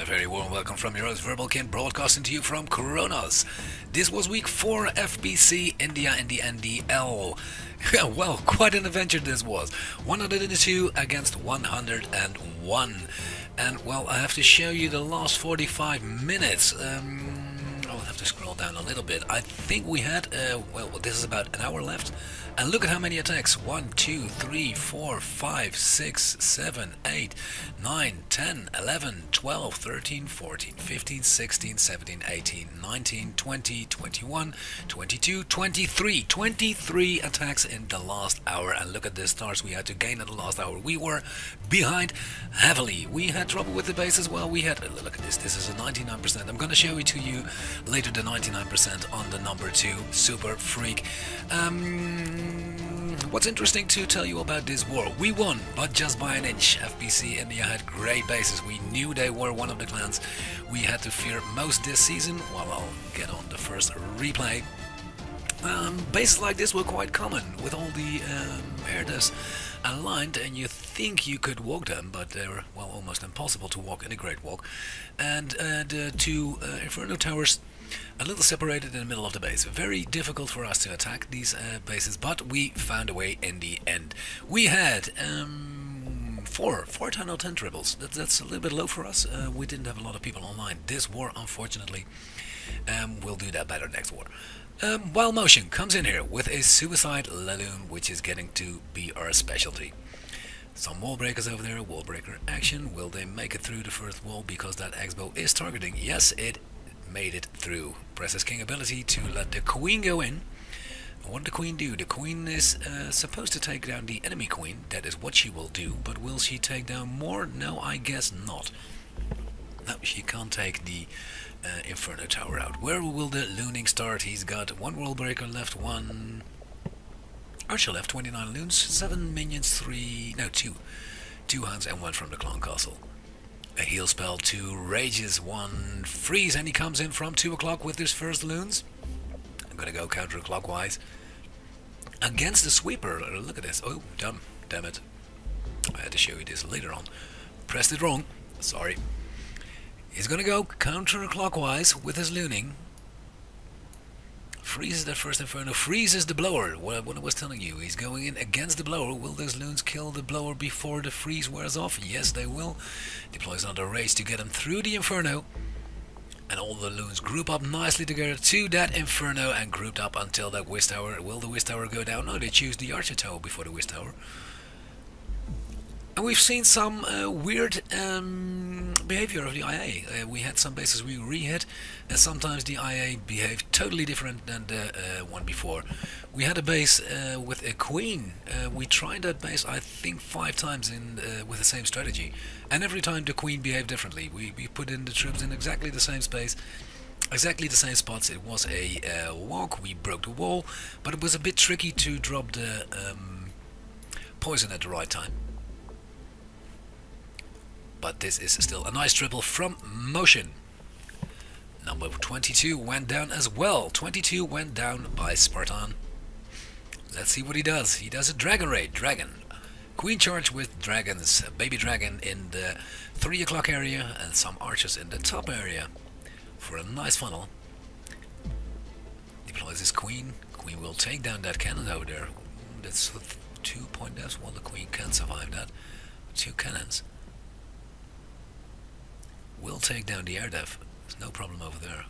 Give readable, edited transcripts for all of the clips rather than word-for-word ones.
very warm welcome from your host Verbalkin, broadcasting to you from Kronos. This was week 4 FPC India in the NDL. Well, quite an adventure this was. 102 against 101. And well, I have to show you the last 45 minutes. I'll have to scroll down a little bit. I think we had, well, this is about an hour left. And look at how many attacks. 1, 2, 3, 4, 5, 6, 7, 8, 9, 10, 11, 12, 13, 14, 15, 16, 17, 18, 19, 20, 21, 22, 23. 23 attacks in the last hour. And look at the stars we had to gain in the last hour. We were behind heavily. We had trouble with the base as well. We had, look at this. This is a 99%. I'm going to show it to you later, the 99% on the number 2 Super Freak. What's interesting to tell you about this war, we won, but just by an inch. FPC India had great bases. We knew they were one of the clans we had to fear most this season. Well, I'll get on the first replay. Bases like this were quite common, with all the air devs aligned, and you think you could walk them, but they're, well, almost impossible to walk in a Great Walk. And the two Inferno Towers a little separated in the middle of the base. Very difficult for us to attack these bases, but we found a way in the end. We had four 10 out 10 triples. That's a little bit low for us. We didn't have a lot of people online this war, unfortunately. We'll do that better next war. Wild Motion comes in here with a Suicide Laloon, which is getting to be our specialty. Some wall breakers over there, wall breaker action. Will they make it through the first wall because that X-bow is targeting? Yes, it made it through. Presses King ability to let the Queen go in. And what did the Queen do? The Queen is supposed to take down the enemy Queen. That is what she will do. But will she take down more? No, I guess not. No, she can't take the Inferno Tower out. Where will the looning start? He's got one wall breaker left, one Archer left, 29 loons, 7 minions, 2 hounds and 1 from the Clan Castle. A heal spell, 2 rages, 1 freeze, and he comes in from 2 o'clock with his first loons. I'm gonna go counterclockwise against the sweeper. Look at this. Oh, damn it. I had to show you this later on. Pressed it wrong. Sorry. He's gonna go counterclockwise with his looning. Freezes that first Inferno, freezes the blower. What I was telling you, he's going in against the blower. Will those loons kill the blower before the freeze wears off? Yes, they will. Deploys another race to get him through the Inferno. And all the loons group up nicely together to that Inferno and grouped up until that Wiz Tower. Will the Wiz Tower go down? No, they choose the Archer Tower before the Wiz Tower. And we've seen some weird behavior of the IA. We had some bases we re-hit, and sometimes the IA behaved totally different than the one before. We had a base with a Queen. We tried that base, I think, 5 times in with the same strategy, and every time the Queen behaved differently. We put in the troops in exactly the same space, exactly the same spots. It was a walk. We broke the wall, but it was a bit tricky to drop the poison at the right time. But this is still a nice triple from Motion. Number 22 went down as well. 22 went down by Spartan. Let's see what he does. He does a Dragon Raid. Dragon. Queen charge with dragons. A baby dragon in the 3 o'clock area and some archers in the top area for a nice funnel. Deploys his Queen. Queen will take down that cannon over there. That's 2 point deaths. Well, the Queen can survive that. 2 cannons. Will take down the air dev. There's no problem over there.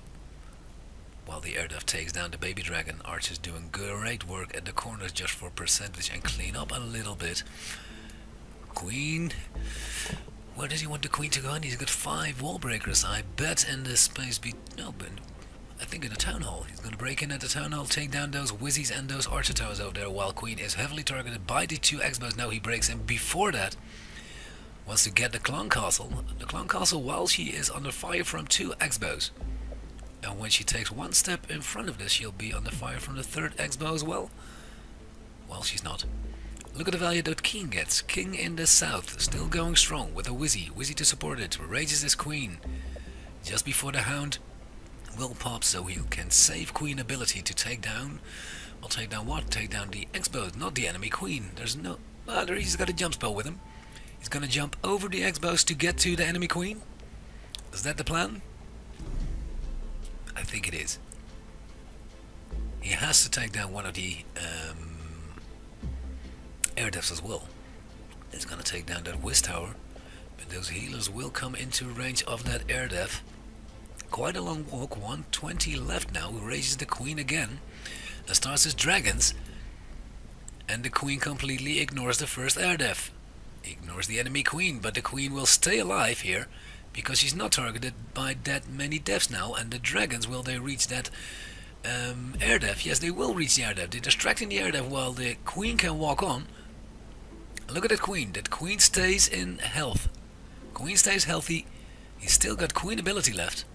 While the air dev takes down the baby dragon, Archer's doing great work at the corners just for percentage and clean up a little bit. Queen. Where does he want the Queen to go in? He's got 5 wall breakers. I bet in this space but I think in the town hall. He's gonna break in at the town hall, take down those Wizzies and those Archer towers over there, while Queen is heavily targeted by the 2 X-bows. Now he breaks in before that. Wants to get the Clan Castle. The Clan Castle, while she is under fire from 2 X-bows. And when she takes 1 step in front of this, she'll be under fire from the 3rd X-bow as well. Well, she's not. Look at the value that King gets. King in the south, still going strong with a Wizzy. Wizzy to support it. Rages his Queen. Just before the Hound will pop, so he can save Queen ability to take down. Well, take down what? Take down the X-bows, not the enemy Queen. There's no... he's got a jump spell with him. He's gonna jump over the X-bows to get to the enemy Queen. Is that the plan? I think it is. He has to take down one of the air defs as well. He's gonna take down that whiz tower, but those healers will come into range of that air def. Quite a long walk, 120 left now. He raises the queen again and starts his dragons, and the queen completely ignores the first air def. Ignores the enemy queen, but the queen will stay alive here because she's not targeted by that many defs now. And the dragons, will they reach that air def? Yes, they will reach the air def. They're distracting the air def while the queen can walk on. Look at that queen. That queen stays in health. Queen stays healthy. He's still got queen ability left.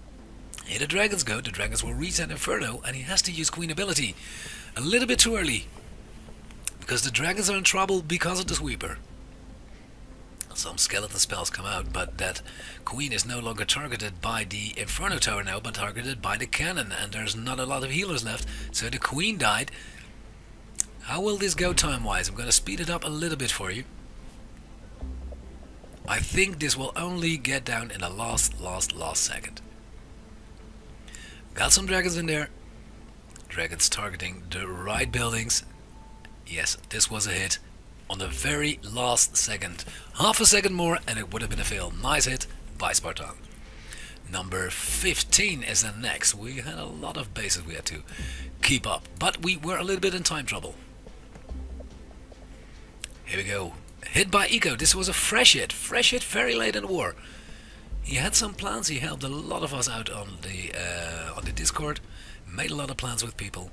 Here the dragons go. The dragons will reach that inferno, and he has to use queen ability a little bit too early because the dragons are in trouble because of the sweeper. Some skeleton spells come out, but that queen is no longer targeted by the inferno tower now, but targeted by the cannon, and there's not a lot of healers left, so the queen died. How will this go time-wise? I'm going to speed it up a little bit for you. I think this will only get down in the last second. Got some dragons in there. Dragons targeting the right buildings. Yes, this was a hit. On the very last second. Half a second more and it would have been a fail. Nice hit by Spartan. Number 15 is the next. We had a lot of bases we had to keep up, but we were a little bit in time trouble. Here we go. Hit by Eco. This was a fresh hit. Fresh hit very late in the war. He had some plans. He helped a lot of us out on the Discord. Made a lot of plans with people.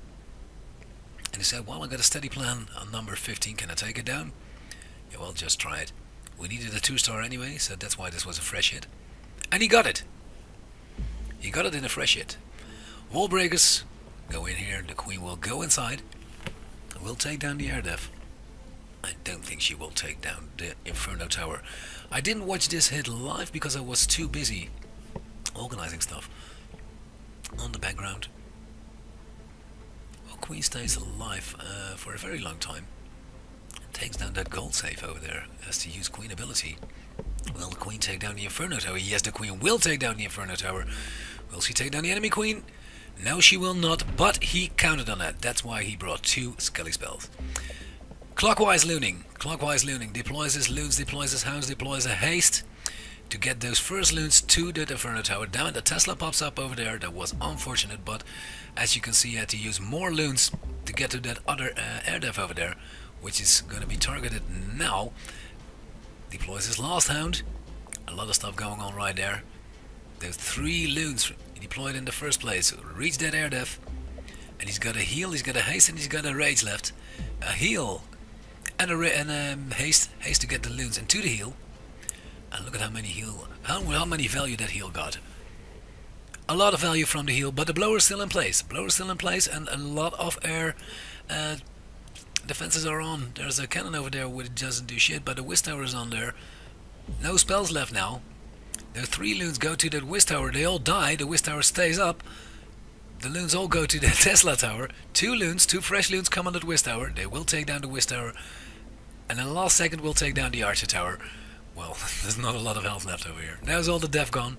And he said, well, I got a steady plan on number 15, can I take it down? Yeah, well, just try it. We needed a 2-star anyway, so that's why this was a fresh hit. And he got it! He got it in a fresh hit. Wall breakers, go in here, the queen will go inside. We'll take down the air def. I don't think she will take down the inferno tower. I didn't watch this hit live because I was too busy organizing stuff on the background. Queen stays alive for a very long time. Takes down that gold safe over there. Has to use queen ability. Will the queen take down the inferno tower? Yes, the queen will take down the inferno tower. Will she take down the enemy queen? No, she will not, but he counted on that. That's why he brought 2 skelly spells. Clockwise looning. Clockwise looning. Deploys his loons, deploys his hounds, deploys a haste to get those first loons to the inferno tower. Down the Tesla pops up over there. That was unfortunate, but as you can see, he had to use more loons to get to that other air def over there, which is going to be targeted now. Deploys his last hound. A lot of stuff going on right there. There's 3 loons deployed in the first place. Reach that air def, and he's got a heal, he's got a haste, and he's got a rage left. A heal and a haste to get the loons into the heal. And look at how many heal, how many value that heal got. A lot of value from the heal, but the blower is still in place. Blower is still in place, and a lot of air defenses are on. There's a cannon over there which doesn't do shit, but the whiz tower is on there. No spells left now. There are 3 loons go to that whiz tower. They all die. The whiz tower stays up. The loons all go to the Tesla tower. 2 loons, 2 fresh loons come on that whiz tower. They will take down the whiz tower, and in the last second will take down the archer tower. Well, there's not a lot of health left over here. There's all the def gone.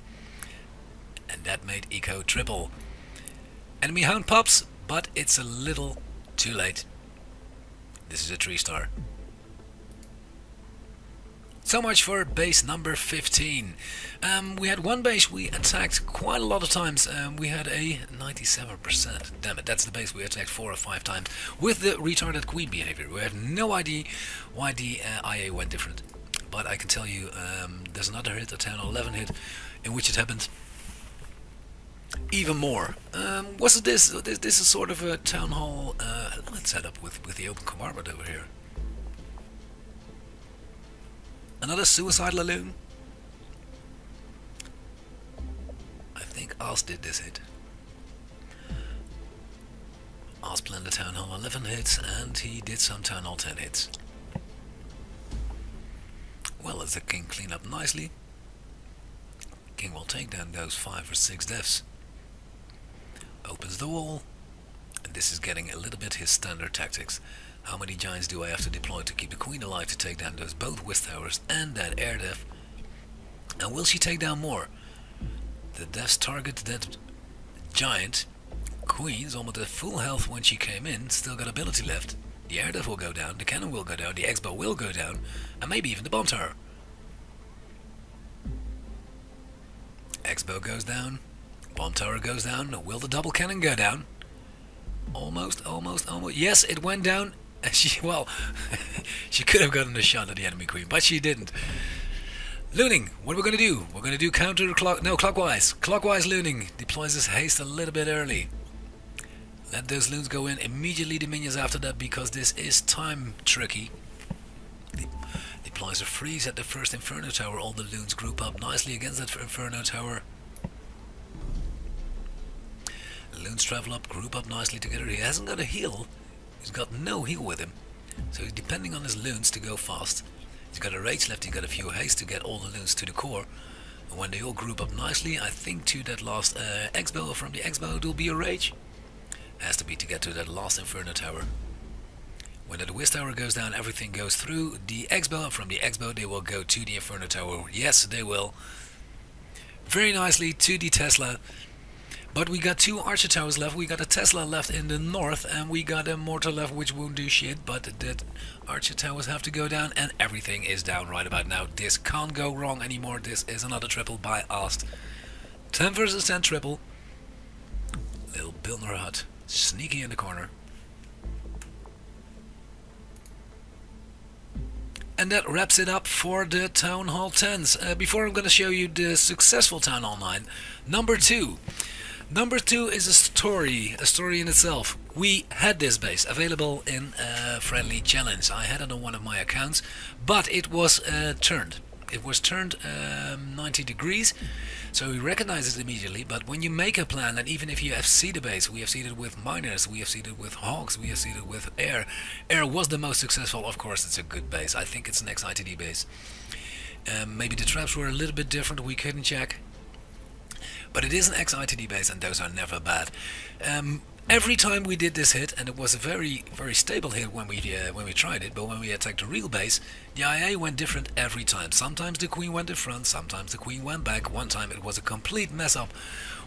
And that made Eco triple. Enemy hound pops, but it's a little too late. This is a 3-star. So much for base number 15. We had one base we attacked quite a lot of times. We had a 97%. Damn it, that's the base we attacked 4 or 5 times with the retarded queen behavior. We have no idea why the IA went different. But I can tell you, there's another hit, a 10 or 11 hit, in which it happened even more. This is sort of a town hall element setup with the open compartment over here. Another suicide Laloon. I think Oz did this hit. Oz planned the town hall 11 hits, and he did some town hall 10 hits. Well, as the king clean up nicely, king will take down those 5 or 6 deaths. Opens the wall, and this is getting a little bit his standard tactics. How many giants do I have to deploy to keep the queen alive to take down those both whiz towers and that air def? And will she take down more? The devs target that giant. Queen's almost at full health when she came in, still got ability left. The air dev will go down, the cannon will go down, the X-bow will go down, and maybe even the bomb tower. X-bow goes down, bomb tower goes down. Will the double cannon go down? Almost. Yes, it went down. And she could have gotten a shot at the enemy queen, but she didn't. Looning, what are we going to do? We're going to do clockwise. Clockwise looning. Deploys his haste a little bit early. Let those loons go in. Immediately the minions after that, because this is time tricky. Deploys a freeze at the first Inferno Tower. All the loons group up nicely against that Inferno Tower. Loons travel up, group up nicely together. He hasn't got a heal. He's got no heal with him. So he's depending on his loons to go fast. He's got a rage left, he's got a few haste to get all the loons to the core. And when they all group up nicely, I think to that last X-bow, or from the X-bow it will be a rage. Has to be to get to that last Inferno Tower. When that Whiz Tower goes down, everything goes through the X-bow, and from the X-bow they will go to the Inferno Tower. Yes, they will. Very nicely to the Tesla. But we got 2 Archer Towers left, we got a Tesla left in the north, and we got a Mortar left which won't do shit, but the Archer Towers have to go down, and everything is down right about now. This can't go wrong anymore. This is another triple by Ast. 10 versus 10 triple. Little Pilner hut, sneaky in the corner. And that wraps it up for the Town Hall 10s. Before I'm going to show you the successful Town Hall 9, number 2. Number 2 is a story in itself. We had this base available in a friendly challenge. I had it on one of my accounts, but it was turned. It was turned 90 degrees, so we recognize it immediately. But when you make a plan, and even if you FC the base, we FC'd it with miners, we FC'd it with hogs, we FC'd it with air. Air was the most successful. Of course, it's a good base. I think it's an XITD base. Maybe the traps were a little bit different. We couldn't check. But it is an XITD base, and those are never bad. Every time we did this hit, and it was a very, very stable hit when we tried it, but when we attacked the real base, the IA went different every time. Sometimes the queen went in front, sometimes the queen went back. One time it was a complete mess up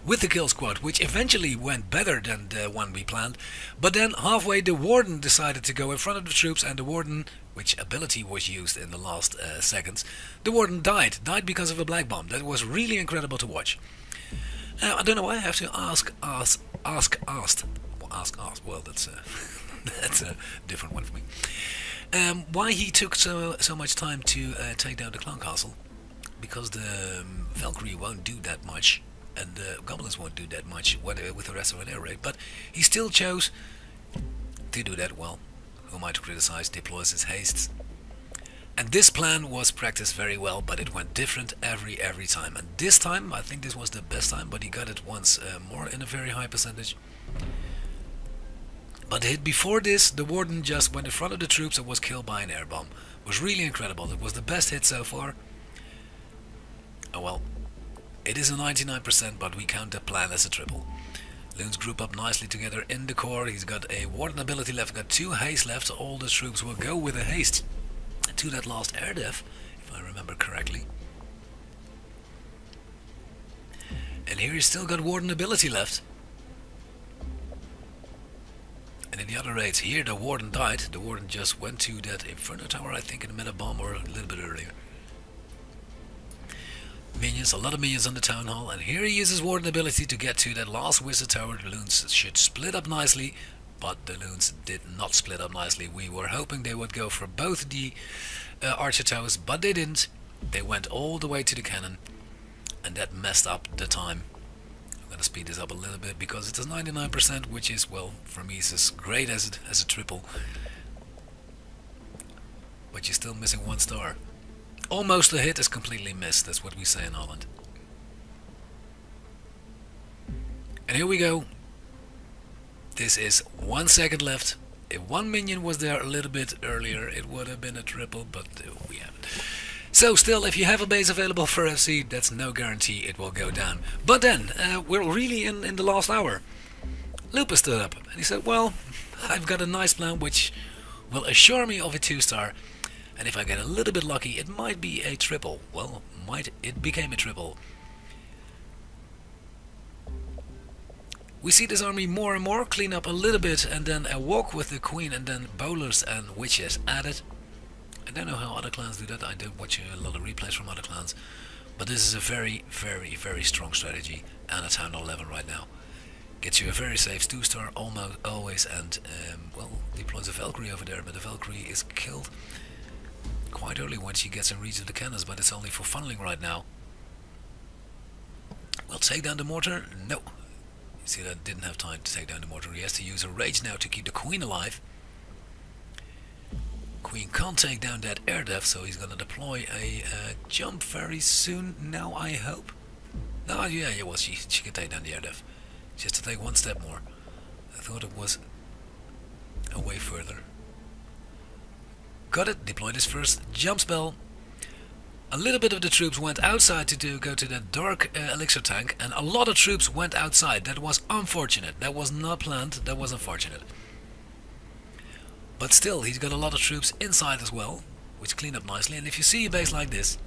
with the kill squad, which eventually went better than the one we planned. But then halfway the Warden decided to go in front of the troops, and the Warden, which ability was used in the last seconds, the Warden died because of a black bomb. That was really incredible to watch. I don't know why I have to ask. Well, that's that's a different one for me. Why he took so much time to take down the clown castle? Because the Valkyrie won't do that much, and the goblins won't do that much with the rest of an air raid. But he still chose to do that. Well, who am I to criticize? Deploys his hastes. And this plan was practiced very well, but it went different every time. And this time, I think this was the best time, but he got it once more in a very high percentage. But the hit before this, the Warden just went in front of the troops and was killed by an air bomb. It was really incredible. It was the best hit so far. Oh well, it is a 99%, but we count the plan as a triple. Loons group up nicely together in the core. He's got a Warden ability left, got 2 haste left, so all the troops will go with a haste to that last air def, if I remember correctly. And here he's still got Warden ability left. And in the other raids, here the Warden died. The Warden just went to that Inferno Tower, I think in the meta bomb, or a little bit earlier. Minions, a lot of minions on the Town Hall, and here he uses Warden ability to get to that last Wizard Tower. The loons should split up nicely, but the loons did not split up nicely. We were hoping they would go for both the Archer Towers, but they didn't. They went all the way to the cannon, and that messed up the time. I'm going to speed this up a little bit because it's a 99%, which is, well, for me it's as great as a triple. But you're still missing 1 star. Almost a hit is completely missed, that's what we say in Holland. And here we go. This is 1 second left. If 1 minion was there a little bit earlier, it would have been a triple, but we haven't. So still, if you have a base available for FC, that's no guarantee it will go down. But then, we're really in the last hour. Lupus stood up, and he said, well, I've got a nice plan which will assure me of a 2-star, and if I get a little bit lucky, it might be a triple. Well, it became a triple. We see this army more and more, clean up a little bit, and then a walk with the queen, and then bowlers and witches added. I don't know how other clans do that. I don't watch a lot of replays from other clans, but this is a very, very, very strong strategy and a town hall level right now. Gets you a very safe 2-star almost always, and well, deploys a Valkyrie over there, but the Valkyrie is killed quite early when she gets in reach of the cannons, but it's only for funneling right now. We'll take down the mortar. No. You see, that didn't have time to take down the mortar. He has to use a rage now to keep the queen alive. Queen can't take down that air def, so he's gonna deploy a jump very soon now, I hope. No, yeah, well, she can take down the air def. She has to take one step more. I thought it was a way further. Got it, deployed his first jump spell. A little bit of the troops went outside to go to the dark elixir tank, and a lot of troops went outside. That was unfortunate. That was not planned. That was unfortunate. But still, he's got a lot of troops inside as well, which clean up nicely. And if you see a base like this,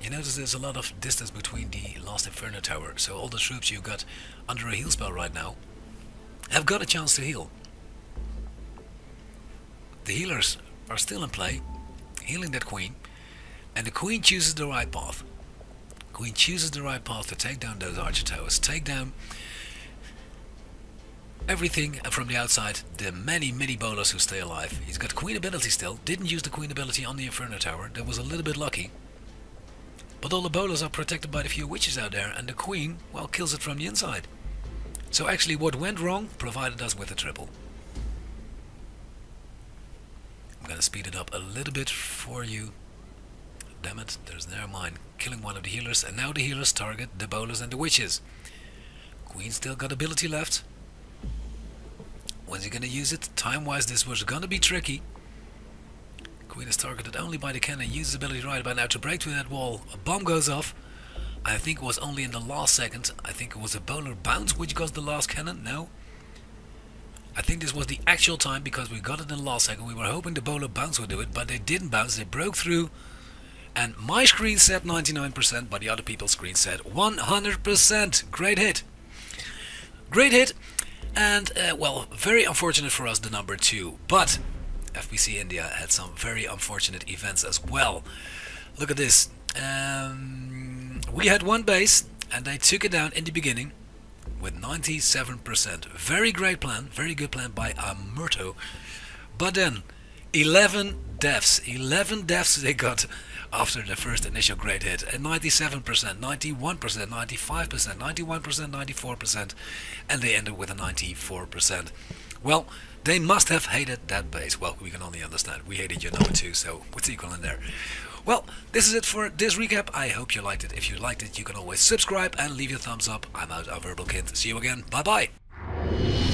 you notice there's a lot of distance between the last Inferno Tower. So all the troops you got under a heal spell right now have got a chance to heal. The healers are still in play, healing that queen. And the queen chooses the right path. Queen chooses the right path to take down those archer towers, take down everything from the outside, the many bowlers who stay alive. He's got queen ability still, didn't use the queen ability on the Inferno Tower, that was a little bit lucky. But all the bowlers are protected by the few witches out there, and the queen, well, kills it from the inside. So actually what went wrong provided us with a triple. I'm gonna speed it up a little bit for you. Damn it, there's their mine killing one of the healers, and now the healers target the bowlers and the witches. Queen still got ability left. When's he gonna use it? Time-wise, this was gonna be tricky. Queen is targeted only by the cannon, uses ability right about now to break through that wall. A bomb goes off. I think it was only in the last second. I think it was a bowler bounce which got the last cannon. No. I think this was the actual time because we got it in the last second. We were hoping the bowler bounce would do it, but they didn't bounce. They broke through. And my screen said 99%, but the other people's screen said 100%. Great hit. Great hit. And, well, very unfortunate for us, the number 2. But FPC India had some very unfortunate events as well. Look at this. We had one base, and they took it down in the beginning with 97%. Very great plan. Very good plan by Amurto. But then, 11 deaths. 11 deaths they got after the first initial great hit, and 97%, 91%, 95%, 91%, 94%, and they ended with a 94%. Well, they must have hated that base. Well, we can only understand. We hated your number 2, so what's equal in there? Well, this is it for this recap. I hope you liked it. If you liked it, you can always subscribe and leave your thumbs up. I'm out of Verbalkind. See you again. Bye-bye.